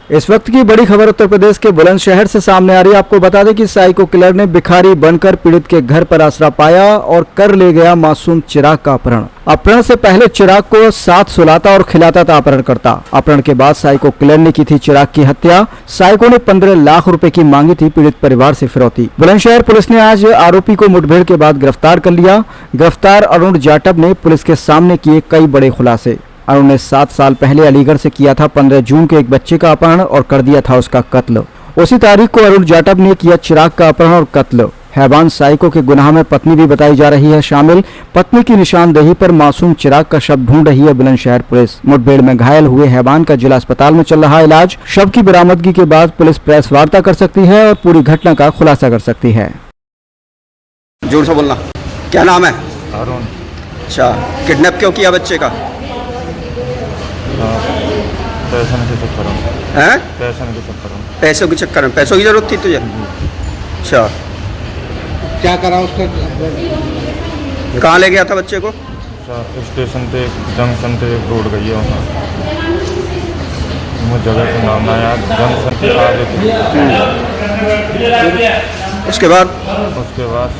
इस वक्त की बड़ी खबर उत्तर प्रदेश के बुलंदशहर से सामने आ रही है। आपको बता दें कि साइको किलर ने भिखारी बनकर पीड़ित के घर पर आसरा पाया और कर ले गया मासूम चिराग का अपहरण। अपहरण से पहले चिराग को साथ सुलाता और खिलाता था अपहरणकर्ता। अपहरण के बाद साइको किलर ने की थी चिराग की हत्या। साइको ने 15 लाख रुपए की मांगी थी पीड़ित परिवार से फिरौती। बुलंदशहर पुलिस ने आज आरोपी को मुठभेड़ के बाद गिरफ्तार कर लिया। गिरफ्तार अरुण जाटव ने पुलिस के सामने किए कई बड़े खुलासे। अरुण ने 7 साल पहले अलीगढ़ से किया था 15 जून के एक बच्चे का अपहरण और कर दिया था उसका कत्ल। उसी तारीख को अरुण जाटव ने किया चिराग का अपहरण और कत्ल। हैवान साइको के गुनाह में पत्नी भी बताई जा रही है शामिल। पत्नी की निशानदेही पर मासूम चिराग का शव ढूंढ रही है बुलंदशहर पुलिस। मुठभेड़ में घायल हुए हैवान का जिला अस्पताल में चल रहा इलाज। शव की बरामदगी के बाद पुलिस प्रेस वार्ता कर सकती है और पूरी घटना का खुलासा कर सकती है। जोर से बोलना। क्या नाम है? अरुण। अच्छा, किडनैप क्यों किया बच्चे का? पैसों के चक्कर में। हैं? पैसों के चक्कर में। पैसों के चक्कर में? पैसों की जरूरत थी तुझे? अच्छा, क्या करा उसका? कहाँ ले गया था बच्चे को? स्टेशन पे जंक्शन पे एक रोड गई है वहाँ, मुझे जगह का नाम ना याद, जंक्शन के आगे उसके बाद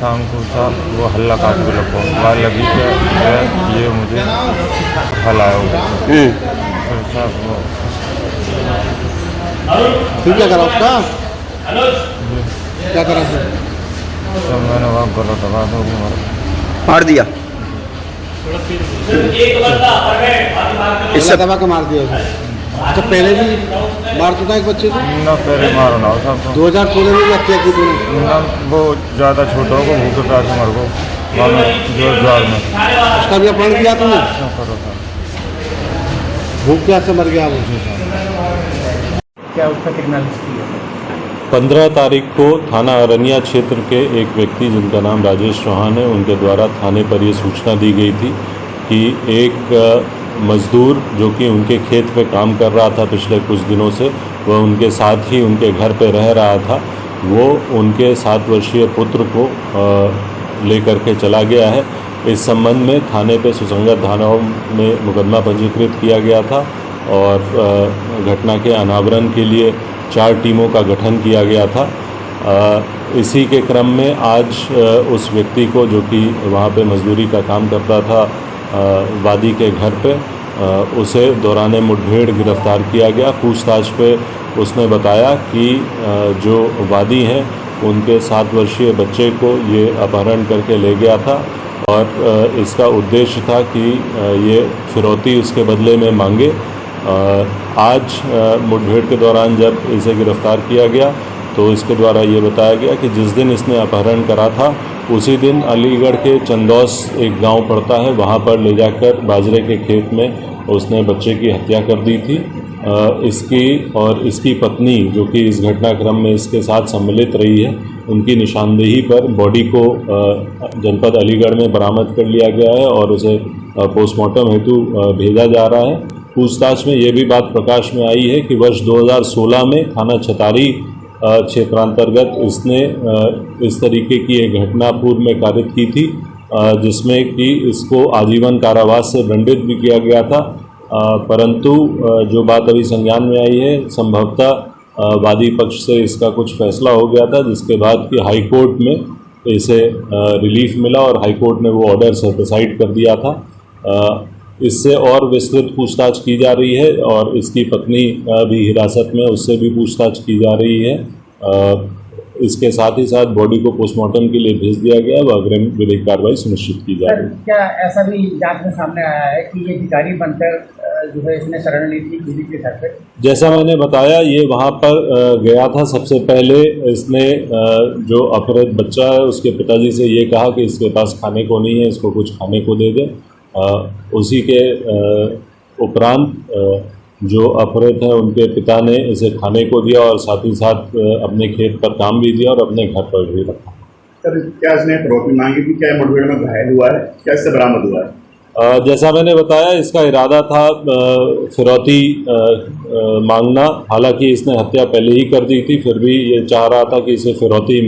शाम को साहब वो हल्ला काट के लगो वहाँ लगी कि ये मुझे हलाया होगा। फिर साहब वो फिर क्या करा उसका? क्या करा फिर? सब मैंने वहाँ गला दबा दो मार दिया। इससे दबा के मार दिया उसे। अच्छा, पहले भी मार चुका एक बच्चे को? ना पहले मारो ना साहब। 2016 में भी हत्या की तूने? ना वो ज़्यादा छोटा हो भूखे प्यास मर गो जोर में। उसका भी अपहरण किया तूने? भूख प्यास से मर गया वो। क्या उसका कितना हिस्ट्री है? 15 तारीख को थाना अरनिया क्षेत्र के एक व्यक्ति जिनका नाम राजेश चौहान है, उनके द्वारा थाने पर ये सूचना दी गई थी कि एक मजदूर जो कि उनके खेत पे काम कर रहा था पिछले कुछ दिनों से, वह उनके साथ ही उनके घर पे रह रहा था। वो उनके 7 वर्षीय पुत्र को लेकर के चला गया है। इस संबंध में थाने पे सुसंगत थानाओं में मुकदमा पंजीकृत किया गया था और घटना के अनावरण के लिए 4 टीमों का गठन किया गया था। इसी के क्रम में आज उस व्यक्ति को, जो कि वहाँ पे मजदूरी का काम करता था वादी के घर पे, उसे दौरान मुठभेड़ गिरफ्तार किया गया। पूछताछ पे उसने बताया कि जो वादी हैं उनके 7 वर्षीय बच्चे को ये अपहरण करके ले गया था और इसका उद्देश्य था कि ये फिरौती उसके बदले में मांगे। आज मुठभेड़ के दौरान जब इसे गिरफ्तार किया गया तो इसके द्वारा ये बताया गया कि जिस दिन इसने अपहरण करा था उसी दिन अलीगढ़ के चंदौस एक गांव पड़ता है, वहां पर ले जाकर बाजरे के खेत में उसने बच्चे की हत्या कर दी थी। इसकी और इसकी पत्नी, जो कि इस घटनाक्रम में इसके साथ सम्मिलित रही है, उनकी निशानदेही पर बॉडी को जनपद अलीगढ़ में बरामद कर लिया गया है और उसे पोस्टमार्टम हेतु भेजा जा रहा है। पूछताछ में ये भी बात प्रकाश में आई है कि वर्ष 2016 में थाना छतारी क्षेत्रांतर्गत इसने इस तरीके की एक घटना पूर्व में कारित की थी, जिसमें कि इसको आजीवन कारावास से दंडित भी किया गया था। परंतु जो बात अभी संज्ञान में आई है, संभवतः वादी पक्ष से इसका कुछ फैसला हो गया था, जिसके बाद कि हाई कोर्ट में इसे रिलीफ मिला और हाई कोर्ट ने वो ऑर्डर सेटिसाइड कर दिया था। इससे और विस्तृत पूछताछ की जा रही है और इसकी पत्नी भी हिरासत में, उससे भी पूछताछ की जा रही है। इसके साथ ही साथ बॉडी को पोस्टमार्टम के लिए भेज दिया गया व अग्रिम विधिक कार्रवाई सुनिश्चित की जा रही है। क्या ऐसा भी जांच में सामने आया है कि ये भिखारी बनकर जो है इसने शरण ली थी पीड़ित के घर पे? जैसा मैंने बताया, ये वहाँ पर गया था। सबसे पहले इसने जो अपहृत बच्चा है उसके पिताजी से ये कहा कि इसके पास खाने को नहीं है, इसको कुछ खाने को दे दे। उसी के उपरांत जो अपहृत हैं उनके पिता ने इसे खाने को दिया और साथ ही साथ अपने खेत पर काम भी दिया और अपने घर पर भी रखा। सर, क्या इसने फिरौती मांगी थी? क्या मुठभेड़ में घायल हुआ है? क्या इससे बरामद हुआ है? जैसा मैंने बताया, इसका इरादा था फिरौती मांगना। हालांकि इसने हत्या पहले ही कर दी थी, फिर भी ये चाह रहा था कि इसे फिरौती